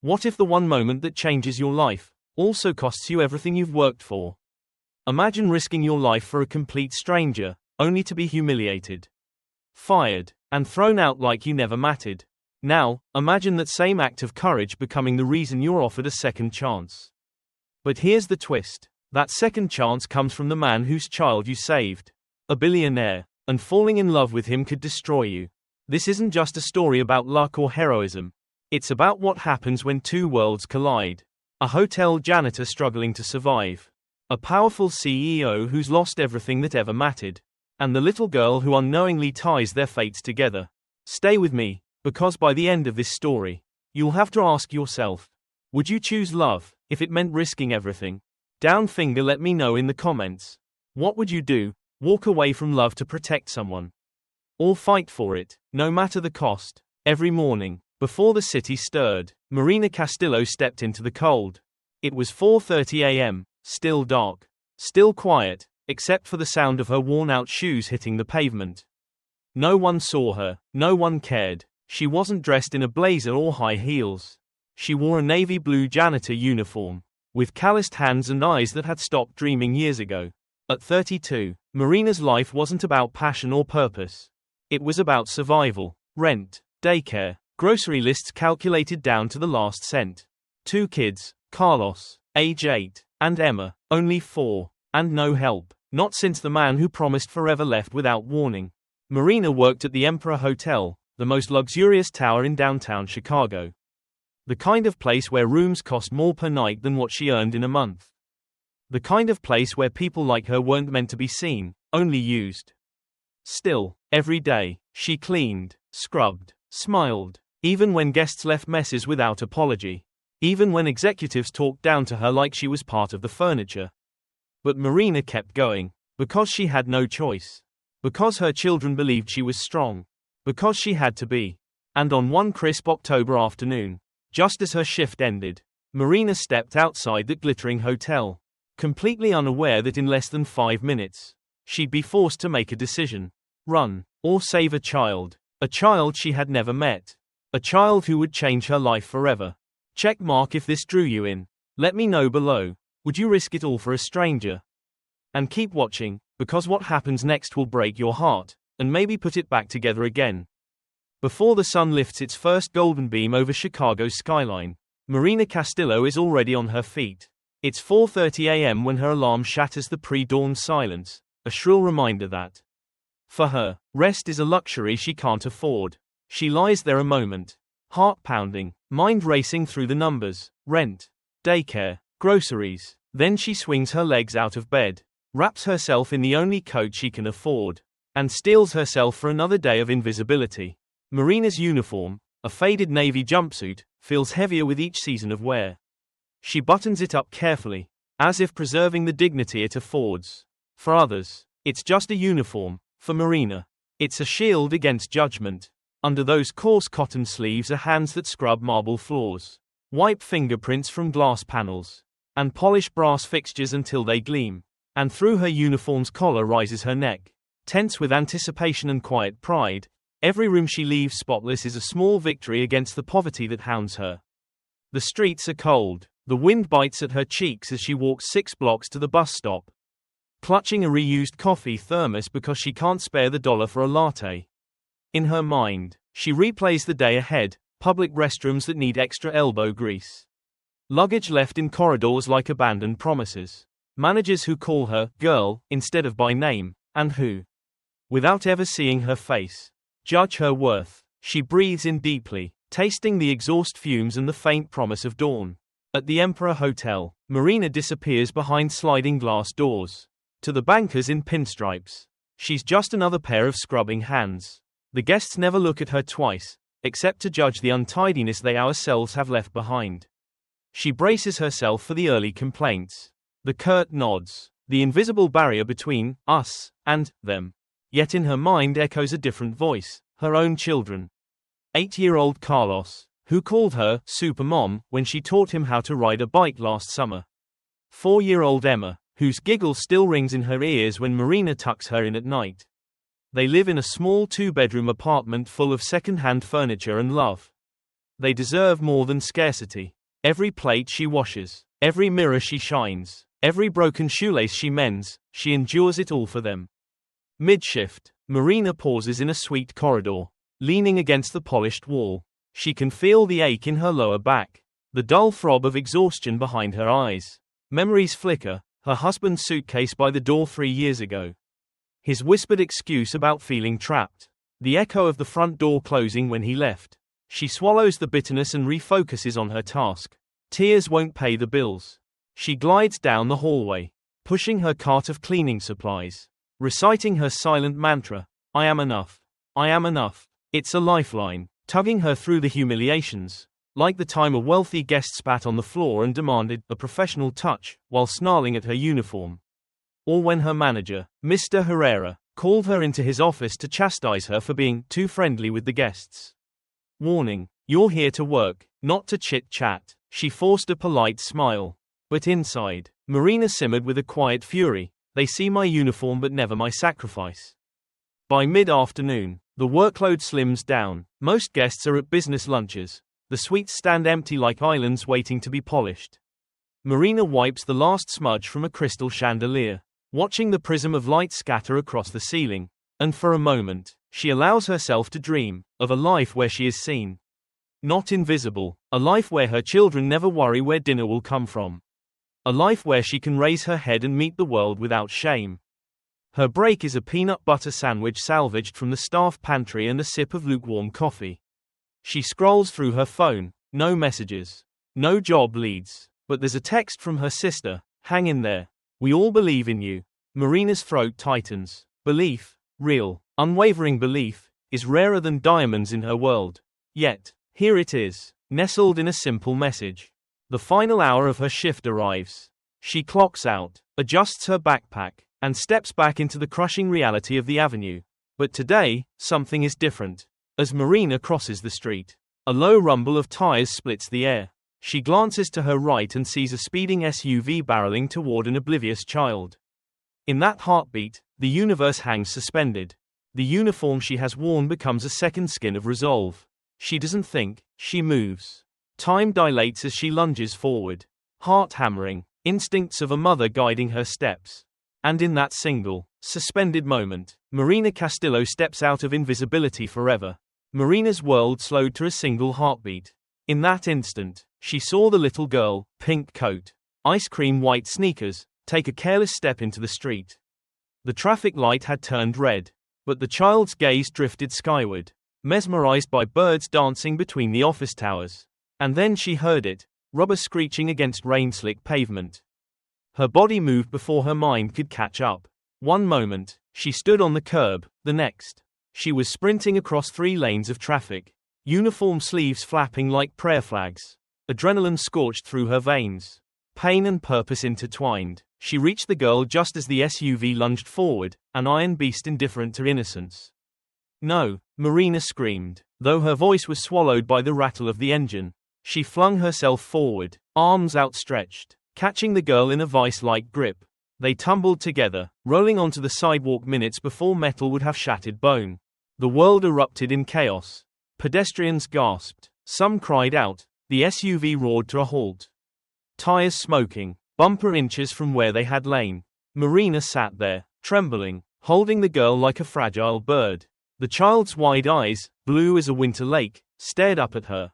What if the one moment that changes your life also costs you everything you've worked for? Imagine risking your life for a complete stranger, only to be humiliated, fired, and thrown out like you never mattered. Now, imagine that same act of courage becoming the reason you're offered a second chance. But here's the twist. That second chance comes from the man whose child you saved. A billionaire. And falling in love with him could destroy you. This isn't just a story about luck or heroism. It's about what happens when two worlds collide. A hotel janitor struggling to survive. A powerful CEO who's lost everything that ever mattered. And the little girl who unknowingly ties their fates together. Stay with me, because by the end of this story, you'll have to ask yourself, would you choose love, if it meant risking everything? Down finger, let me know in the comments. What would you do? Walk away from love to protect someone? Or fight for it, no matter the cost? Every morning, before the city stirred, Marina Castillo stepped into the cold. It was 4:30 a.m., still dark, still quiet, except for the sound of her worn-out shoes hitting the pavement. No one saw her, no one cared. She wasn't dressed in a blazer or high heels. She wore a navy blue janitor uniform, with calloused hands and eyes that had stopped dreaming years ago. At 32, Marina's life wasn't about passion or purpose. It was about survival, rent, daycare, grocery lists calculated down to the last cent. 2 kids, Carlos, age 8, and Emma, only 4, and no help, not since the man who promised forever left without warning. Marina worked at the Emperor Hotel, the most luxurious tower in downtown Chicago. The kind of place where rooms cost more per night than what she earned in a month. The kind of place where people like her weren't meant to be seen, only used. Still, every day, she cleaned, scrubbed, smiled, even when guests left messes without apology. Even when executives talked down to her like she was part of the furniture. But Marina kept going, because she had no choice. Because her children believed she was strong. Because she had to be. And on one crisp October afternoon, just as her shift ended, Marina stepped outside that glittering hotel, completely unaware that in less than 5 minutes, she'd be forced to make a decision. Run, or save a child she had never met. A child who would change her life forever. Check mark if this drew you in. Let me know below. Would you risk it all for a stranger? And keep watching, because what happens next will break your heart, and maybe put it back together again. Before the sun lifts its first golden beam over Chicago's skyline, Marina Castillo is already on her feet. It's 4:30 a.m. when her alarm shatters the pre-dawn silence, a shrill reminder that, for her, rest is a luxury she can't afford. She lies there a moment, heart pounding, mind racing through the numbers, rent, daycare, groceries. Then she swings her legs out of bed, wraps herself in the only coat she can afford, and steels herself for another day of invisibility. Marina's uniform, a faded navy jumpsuit, feels heavier with each season of wear. She buttons it up carefully, as if preserving the dignity it affords. For others, it's just a uniform. For Marina, it's a shield against judgment. Under those coarse cotton sleeves are hands that scrub marble floors, wipe fingerprints from glass panels, and polish brass fixtures until they gleam. And through her uniform's collar rises her neck, tense with anticipation and quiet pride. Every room she leaves spotless is a small victory against the poverty that hounds her. The streets are cold, the wind bites at her cheeks as she walks 6 blocks to the bus stop, clutching a reused coffee thermos because she can't spare the dollar for a latte. In her mind, she replays the day ahead, public restrooms that need extra elbow grease, luggage left in corridors like abandoned promises, managers who call her girl instead of by name, and who, without ever seeing her face, judge her worth. She breathes in deeply, tasting the exhaust fumes and the faint promise of dawn. At the Emperor Hotel, Marina disappears behind sliding glass doors. To the bankers in pinstripes, she's just another pair of scrubbing hands. The guests never look at her twice, except to judge the untidiness they ourselves have left behind. She braces herself for the early complaints. The curt nods, the invisible barrier between us and them. Yet in her mind echoes a different voice, her own children. 8-year-old Carlos, who called her Supermom when she taught him how to ride a bike last summer. 4-year-old Emma, whose giggle still rings in her ears when Marina tucks her in at night. They live in a small 2-bedroom apartment full of second-hand furniture and love. They deserve more than scarcity. Every plate she washes, every mirror she shines, every broken shoelace she mends, she endures it all for them. Mid-shift, Marina pauses in a sweet corridor, leaning against the polished wall. She can feel the ache in her lower back, the dull throb of exhaustion behind her eyes. Memories flicker, her husband's suitcase by the door 3 years ago. His whispered excuse about feeling trapped. The echo of the front door closing when he left. She swallows the bitterness and refocuses on her task. Tears won't pay the bills. She glides down the hallway, pushing her cart of cleaning supplies, reciting her silent mantra, I am enough. I am enough. It's a lifeline, tugging her through the humiliations, like the time a wealthy guest spat on the floor and demanded a professional touch while snarling at her uniform. Or when her manager, Mr. Herrera, called her into his office to chastise her for being too friendly with the guests. Warning, you're here to work, not to chit-chat. She forced a polite smile. But inside, Marina simmered with a quiet fury. They see my uniform but never my sacrifice. By mid-afternoon, the workload slims down. Most guests are at business lunches. The suites stand empty like islands waiting to be polished. Marina wipes the last smudge from a crystal chandelier, watching the prism of light scatter across the ceiling, and for a moment, she allows herself to dream of a life where she is seen. Not invisible, a life where her children never worry where dinner will come from. A life where she can raise her head and meet the world without shame. Her break is a peanut butter sandwich salvaged from the staff pantry and a sip of lukewarm coffee. She scrolls through her phone, no messages, no job leads, but there's a text from her sister, hang in there. We all believe in you. Marina's throat tightens. Belief, real, unwavering belief, is rarer than diamonds in her world. Yet, here it is, nestled in a simple message. The final hour of her shift arrives. She clocks out, adjusts her backpack, and steps back into the crushing reality of the avenue. But today, something is different. As Marina crosses the street, a low rumble of tires splits the air. She glances to her right and sees a speeding SUV barreling toward an oblivious child. In that heartbeat, the universe hangs suspended. The uniform she has worn becomes a second skin of resolve. She doesn't think, she moves. Time dilates as she lunges forward. Heart hammering, instincts of a mother guiding her steps. And in that single, suspended moment, Marina Castillo steps out of invisibility forever. Marina's world slowed to a single heartbeat. In that instant, she saw the little girl, pink coat, ice cream white sneakers, take a careless step into the street. The traffic light had turned red, but the child's gaze drifted skyward, mesmerized by birds dancing between the office towers. And then she heard it, rubber screeching against rain-slick pavement. Her body moved before her mind could catch up. One moment, she stood on the curb, the next, she was sprinting across 3 lanes of traffic, uniform sleeves flapping like prayer flags. Adrenaline scorched through her veins. Pain and purpose intertwined. She reached the girl just as the SUV lunged forward, an iron beast indifferent to innocence. No, Marina screamed, though her voice was swallowed by the rattle of the engine. She flung herself forward, arms outstretched, catching the girl in a vice-like grip. They tumbled together, rolling onto the sidewalk minutes before metal would have shattered bone. The world erupted in chaos. Pedestrians gasped. Some cried out. The SUV roared to a halt. Tires smoking, bumper inches from where they had lain. Marina sat there, trembling, holding the girl like a fragile bird. The child's wide eyes, blue as a winter lake, stared up at her.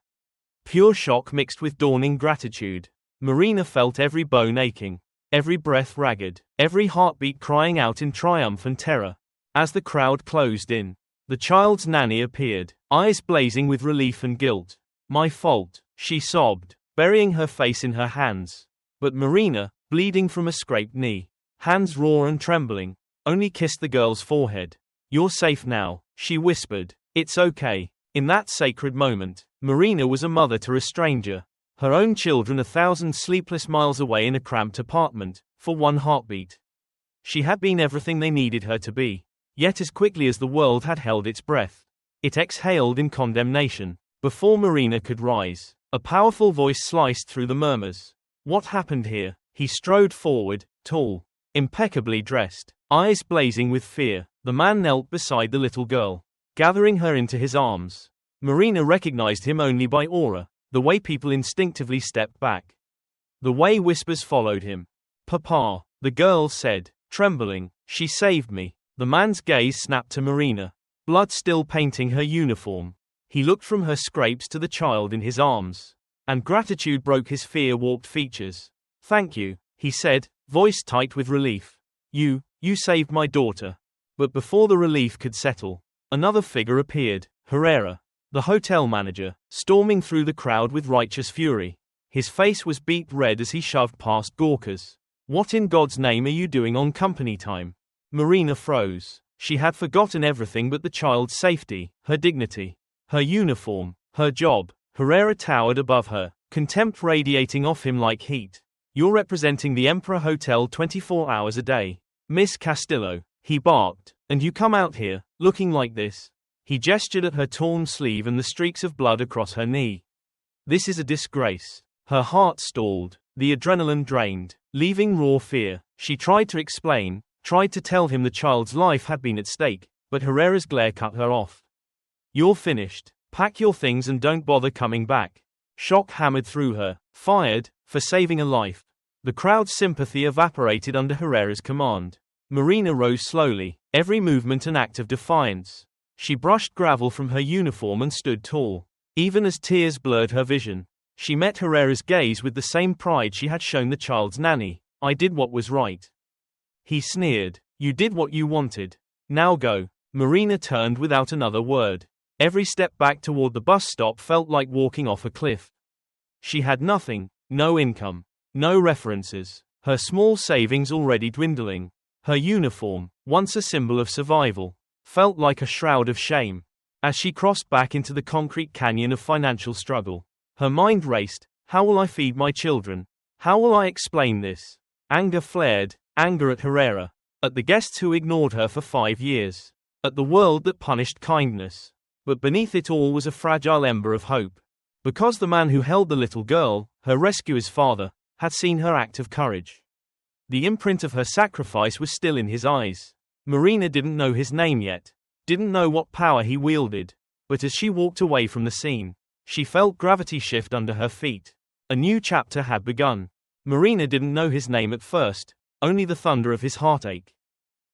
Pure shock mixed with dawning gratitude. Marina felt every bone aching, every breath ragged, every heartbeat crying out in triumph and terror. As the crowd closed in, the child's nanny appeared, eyes blazing with relief and guilt. My fault, she sobbed, burying her face in her hands. But Marina, bleeding from a scraped knee, hands raw and trembling, only kissed the girl's forehead. You're safe now, she whispered. It's okay. In that sacred moment, Marina was a mother to a stranger. Her own children 1,000 sleepless miles away in a cramped apartment, for one heartbeat. She had been everything they needed her to be. Yet as quickly as the world had held its breath, it exhaled in condemnation. Before Marina could rise, a powerful voice sliced through the murmurs. What happened here? He strode forward, tall, impeccably dressed, eyes blazing with fear. The man knelt beside the little girl, gathering her into his arms. Marina recognized him only by aura, the way people instinctively stepped back. The way whispers followed him. "Papa," the girl said, trembling, "she saved me." The man's gaze snapped to Marina, blood still painting her uniform. He looked from her scrapes to the child in his arms, and gratitude broke his fear-warped features. "Thank you," he said, voice tight with relief. You saved my daughter." But before the relief could settle, another figure appeared, Herrera, the hotel manager, storming through the crowd with righteous fury. His face was beet red as he shoved past gawkers. "What in God's name are you doing on company time?" Marina froze. She had forgotten everything but the child's safety, her dignity, her uniform, her job. Herrera towered above her, contempt radiating off him like heat. "You're representing the Emperor Hotel 24 hours a day, Miss Castillo," he barked, "and you come out here, looking like this." He gestured at her torn sleeve and the streaks of blood across her knee. "This is a disgrace." Her heart stalled, the adrenaline drained, leaving raw fear. She tried to explain, tried to tell him the child's life had been at stake, but Herrera's glare cut her off. "You're finished. Pack your things and don't bother coming back." Shock hammered through her. Fired, for saving a life. The crowd's sympathy evaporated under Herrera's command. Marina rose slowly, every movement an act of defiance. She brushed gravel from her uniform and stood tall, even as tears blurred her vision. She met Herrera's gaze with the same pride she had shown the child's nanny. "I did what was right." He sneered. "You did what you wanted. Now go." Marina turned without another word. Every step back toward the bus stop felt like walking off a cliff. She had nothing, no income, no references, her small savings already dwindling. Her uniform, once a symbol of survival, felt like a shroud of shame. As she crossed back into the concrete canyon of financial struggle, her mind raced. How will I feed my children? How will I explain this? Anger flared, anger at Herrera, at the guests who ignored her for 5 years, at the world that punished kindness. But beneath it all was a fragile ember of hope. Because the man who held the little girl, her rescuer's father, had seen her act of courage. The imprint of her sacrifice was still in his eyes. Marina didn't know his name yet, didn't know what power he wielded, but as she walked away from the scene, she felt gravity shift under her feet. A new chapter had begun. Marina didn't know his name at first, only the thunder of his heartache.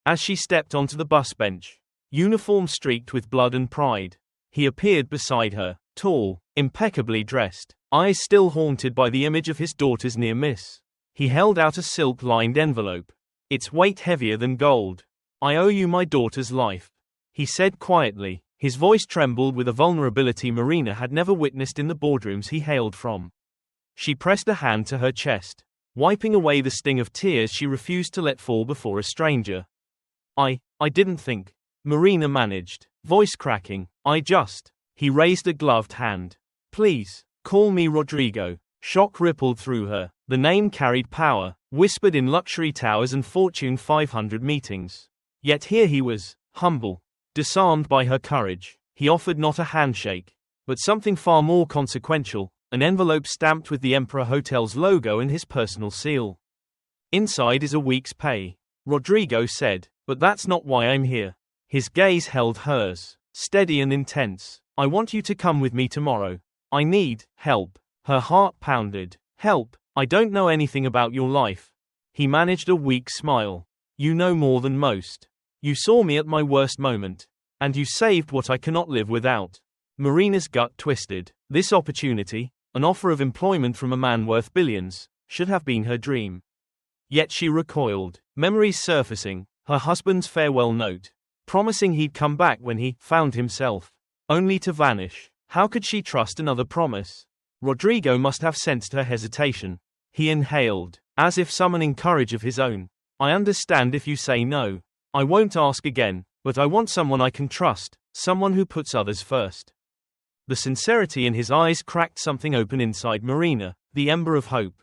As she stepped onto the bus bench, uniform streaked with blood and pride, he appeared beside her, tall, impeccably dressed, eyes still haunted by the image of his daughter's near miss. He held out a silk-lined envelope, its weight heavier than gold. "I owe you my daughter's life," he said quietly. His voice trembled with a vulnerability Marina had never witnessed in the boardrooms he hailed from. She pressed a hand to her chest, wiping away the sting of tears she refused to let fall before a stranger. I didn't think," Marina managed, voice cracking. He raised a gloved hand. "Please, call me Rodrigo." Shock rippled through her. The name carried power, whispered in luxury towers and Fortune 500 meetings. Yet here he was, humble, disarmed by her courage. He offered not a handshake, but something far more consequential, an envelope stamped with the Emperor Hotel's logo and his personal seal. "Inside is a week's pay," Rodrigo said, "but that's not why I'm here." His gaze held hers, steady and intense. "I want you to come with me tomorrow. I need help." Her heart pounded. "Help? I don't know anything about your life." He managed a weak smile. "You know more than most. You saw me at my worst moment, and you saved what I cannot live without." Marina's gut twisted. This opportunity, an offer of employment from a man worth billions, should have been her dream. Yet she recoiled, memories surfacing, her husband's farewell note, promising he'd come back when he found himself, only to vanish. How could she trust another promise? Rodrigo must have sensed her hesitation. He inhaled, as if summoning courage of his own. "I understand if you say no. I won't ask again, but I want someone I can trust, someone who puts others first." The sincerity in his eyes cracked something open inside Marina, the ember of hope.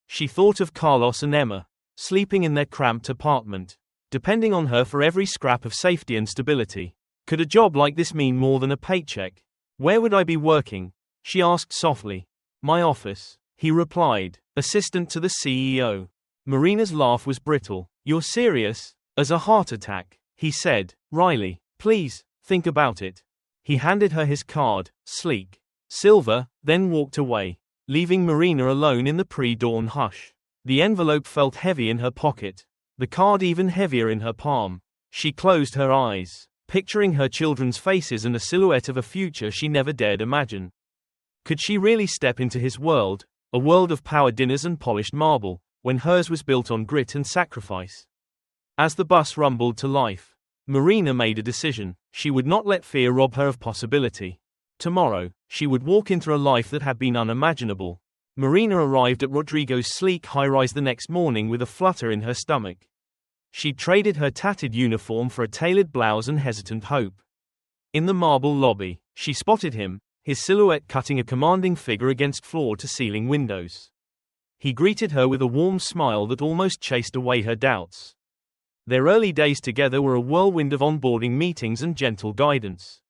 She thought of Carlos and Emma, sleeping in their cramped apartment, depending on her for every scrap of safety and stability. Could a job like this mean more than a paycheck? "Where would I be working?" she asked softly. "My office," he replied, "assistant to the CEO." Marina's laugh was brittle. "You're serious? As a heart attack?" he said. "Riley, please, think about it." He handed her his card, sleek, silver, then walked away, leaving Marina alone in the pre-dawn hush. The envelope felt heavy in her pocket, the card even heavier in her palm. She closed her eyes, picturing her children's faces and a silhouette of a future she never dared imagine. Could she really step into his world, a world of power dinners and polished marble, when hers was built on grit and sacrifice? As the bus rumbled to life, Marina made a decision. She would not let fear rob her of possibility. Tomorrow, she would walk into a life that had been unimaginable. Marina arrived at Rodrigo's sleek high-rise the next morning with a flutter in her stomach. She traded her tattered uniform for a tailored blouse and hesitant hope. In the marble lobby, she spotted him, his silhouette cutting a commanding figure against floor-to-ceiling windows. He greeted her with a warm smile that almost chased away her doubts. Their early days together were a whirlwind of onboarding meetings and gentle guidance.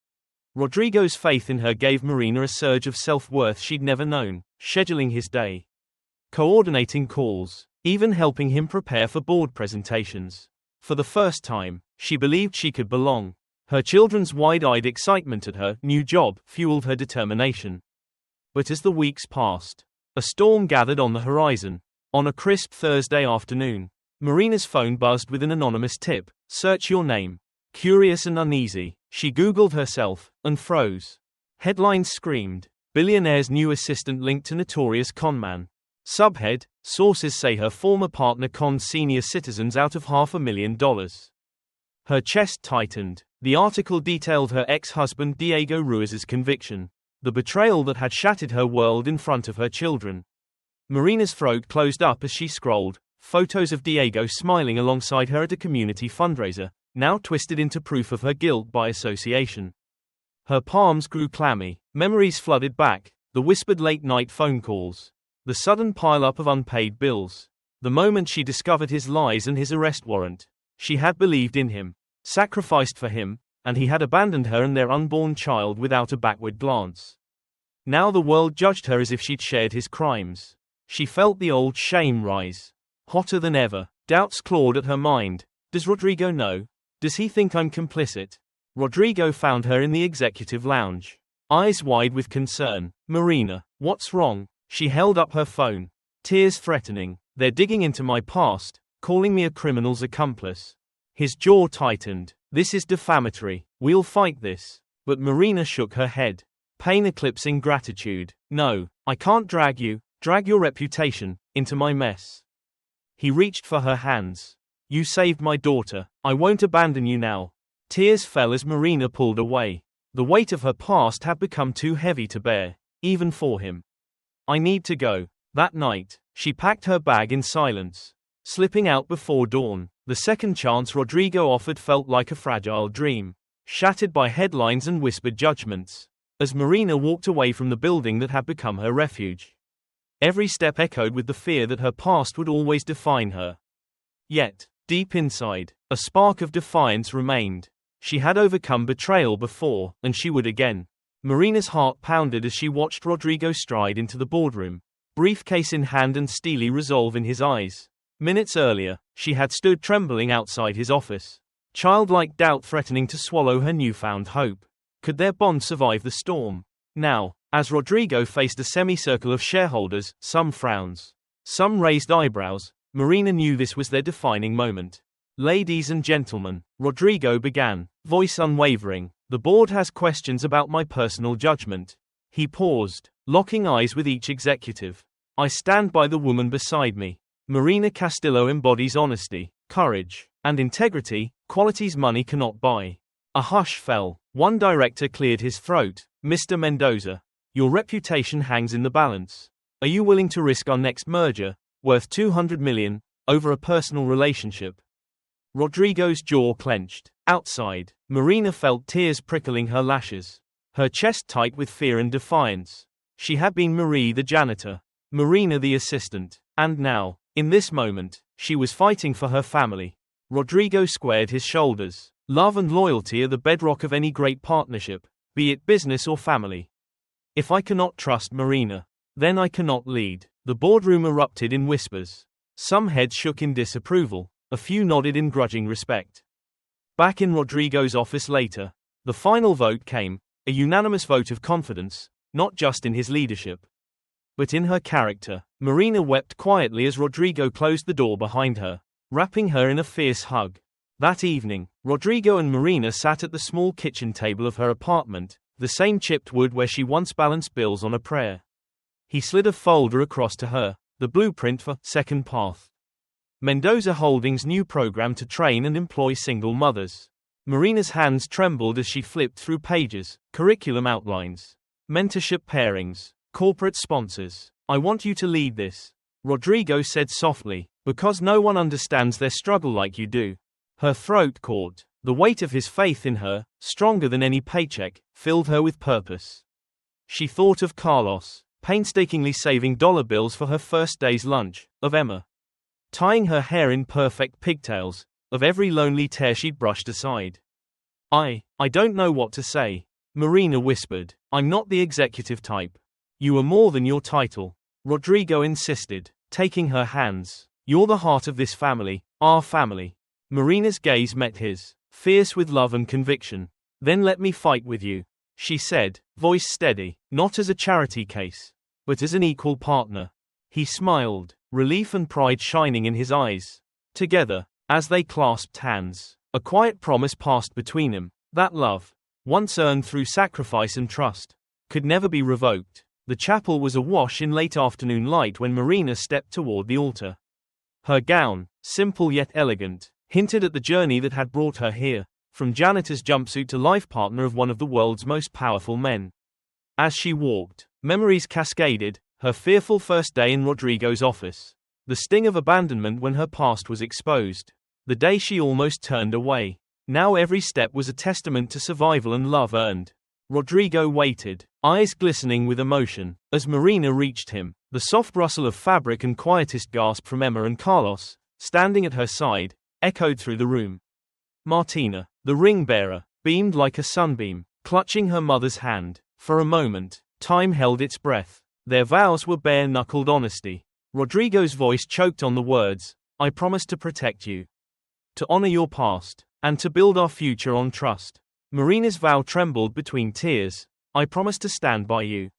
Rodrigo's faith in her gave Marina a surge of self-worth she'd never known, scheduling his day, coordinating calls, even helping him prepare for board presentations. For the first time, she believed she could belong. Her children's wide-eyed excitement at her new job fueled her determination. But as the weeks passed, a storm gathered on the horizon. On a crisp Thursday afternoon, Marina's phone buzzed with an anonymous tip: "Search your name." Curious and uneasy, she Googled herself, and froze. Headlines screamed, "Billionaire's new assistant linked to notorious conman." Subhead, "Sources say her former partner conned senior citizens out of $500,000. Her chest tightened. The article detailed her ex-husband Diego Ruiz's conviction, the betrayal that had shattered her world in front of her children. Marina's throat closed up as she scrolled, photos of Diego smiling alongside her at a community fundraiser, now twisted into proof of her guilt by association. Her palms grew clammy, memories flooded back, the whispered late-night phone calls, the sudden pile-up of unpaid bills. The moment she discovered his lies and his arrest warrant, she had believed in him, sacrificed for him, and he had abandoned her and their unborn child without a backward glance. Now the world judged her as if she'd shared his crimes. She felt the old shame rise, hotter than ever. Doubts clawed at her mind. Does Rodrigo know? Does he think I'm complicit? Rodrigo found her in the executive lounge, eyes wide with concern. "Marina, what's wrong?" She held up her phone, tears threatening. "They're digging into my past, calling me a criminal's accomplice." His jaw tightened. "This is defamatory. We'll fight this." But Marina shook her head, pain eclipsing gratitude. "No, I can't drag your reputation, into my mess." He reached for her hands. "You saved my daughter. I won't abandon you now." Tears fell as Marina pulled away. The weight of her past had become too heavy to bear, even for him. "I need to go." That night, she packed her bag in silence, slipping out before dawn. The second chance Rodrigo offered felt like a fragile dream, shattered by headlines and whispered judgments. As Marina walked away from the building that had become her refuge, every step echoed with the fear that her past would always define her. Yet, deep inside, a spark of defiance remained. She had overcome betrayal before, and she would again. Marina's heart pounded as she watched Rodrigo stride into the boardroom, briefcase in hand and steely resolve in his eyes. Minutes earlier, she had stood trembling outside his office, childlike doubt threatening to swallow her newfound hope. Could their bond survive the storm? Now, as Rodrigo faced a semicircle of shareholders, some frowns, some raised eyebrows, Marina knew this was their defining moment. "Ladies and gentlemen," Rodrigo began, voice unwavering, "the board has questions about my personal judgment." He paused, locking eyes with each executive. "I stand by the woman beside me. Marina Castillo embodies honesty, courage, and integrity, qualities money cannot buy." A hush fell. One director cleared his throat. "Mr. Mendoza, your reputation hangs in the balance. Are you willing to risk our next merger, worth $200 million, over a personal relationship?" Rodrigo's jaw clenched. Outside, Marina felt tears prickling her lashes, her chest tight with fear and defiance. She had been Marie the janitor, Marina the assistant, and now, in this moment, she was fighting for her family. Rodrigo squared his shoulders. "Love and loyalty are the bedrock of any great partnership, be it business or family. If I cannot trust Marina, then I cannot lead." The boardroom erupted in whispers. Some heads shook in disapproval, a few nodded in grudging respect. Back in Rodrigo's office later, the final vote came, A unanimous vote of confidence, not just in his leadership, but in her character. Marina wept quietly as Rodrigo closed the door behind her, wrapping her in a fierce hug. That evening, Rodrigo and Marina sat at the small kitchen table of her apartment, the same chipped wood where she once balanced bills on a prayer. He slid a folder across to her, the blueprint for Second Path, Mendoza Holdings' new program to train and employ single mothers. Marina's hands trembled as she flipped through pages, curriculum outlines, mentorship pairings, corporate sponsors. I want you to lead this, Rodrigo said softly, because no one understands their struggle like you do. Her throat caught. The weight of his faith in her, stronger than any paycheck, filled her with purpose. She thought of Carlos, painstakingly saving dollar bills for her first day's lunch, of Emma, tying her hair in perfect pigtails, of every lonely tear she'd brushed aside. I don't know what to say, Marina whispered. I'm not the executive type. You are more than your title, Rodrigo insisted, taking her hands. You're the heart of this family, our family. Marina's gaze met his, fierce with love and conviction. Then let me fight with you, she said, voice steady, not as a charity case, but as an equal partner. He smiled, relief and pride shining in his eyes. Together, as they clasped hands, a quiet promise passed between them, that love, once earned through sacrifice and trust, could never be revoked. The chapel was awash in late afternoon light when Marina stepped toward the altar. Her gown, simple yet elegant, hinted at the journey that had brought her here, from janitor's jumpsuit to life partner of one of the world's most powerful men. As she walked, memories cascaded, her fearful first day in Rodrigo's office, the sting of abandonment when her past was exposed, the day she almost turned away. Now every step was a testament to survival and love earned. Rodrigo waited, eyes glistening with emotion, as Marina reached him. The soft rustle of fabric and quietest gasp from Emma and Carlos, standing at her side, echoed through the room. Martina, the ring bearer, beamed like a sunbeam, clutching her mother's hand. For a moment, time held its breath. Their vows were bare-knuckled honesty. Rodrigo's voice choked on the words, I promise to protect you, to honor your past, and to build our future on trust. Marina's vow trembled between tears, I promise to stand by you,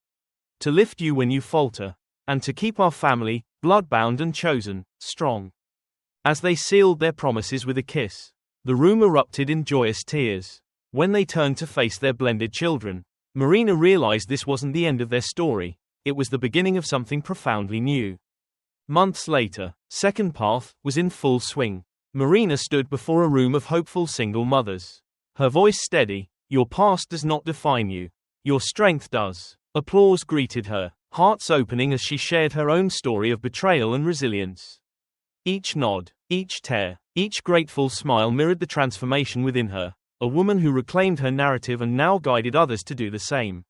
to lift you when you falter, and to keep our family, blood-bound and chosen, strong. As they sealed their promises with a kiss, the room erupted in joyous tears. When they turned to face their blended children, Marina realized this wasn't the end of their story, it was the beginning of something profoundly new. Months later, Second Path was in full swing. Marina stood before a room of hopeful single mothers. Her voice steady, your past does not define you. Your strength does. Applause greeted her, hearts opening as she shared her own story of betrayal and resilience. Each nod, each tear, each grateful smile mirrored the transformation within her, a woman who reclaimed her narrative and now guided others to do the same.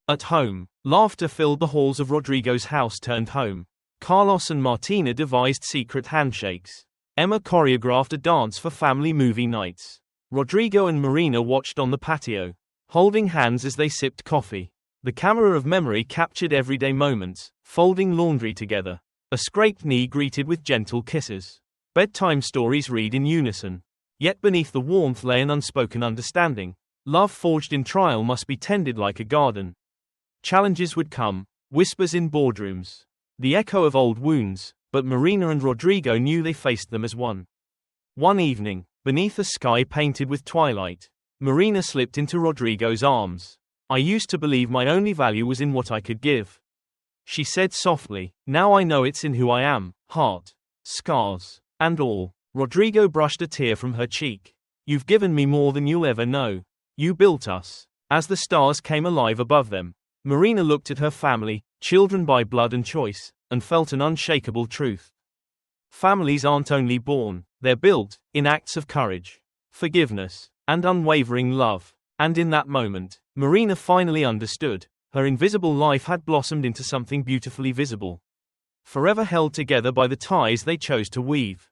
At home, laughter filled the halls of Rodrigo's house turned home. Carlos and Martina devised secret handshakes. Emma choreographed a dance for family movie nights. Rodrigo and Marina watched on the patio, holding hands as they sipped coffee. The camera of memory captured everyday moments, folding laundry together, a scraped knee greeted with gentle kisses. Bedtime stories read in unison. Yet beneath the warmth lay an unspoken understanding. Love forged in trial must be tended like a garden. Challenges would come, whispers in boardrooms, the echo of old wounds, but Marina and Rodrigo knew they faced them as one. One evening, beneath a sky painted with twilight, Marina slipped into Rodrigo's arms. I used to believe my only value was in what I could give, she said softly. Now I know it's in who I am, heart, scars, and all. Rodrigo brushed a tear from her cheek. You've given me more than you'll ever know. You built us. As the stars came alive above them, Marina looked at her family, children by blood and choice, and felt an unshakable truth. Families aren't only born, they're built, in acts of courage, forgiveness, and unwavering love. And in that moment, Marina finally understood. Her invisible life had blossomed into something beautifully visible, forever held together by the ties they chose to weave.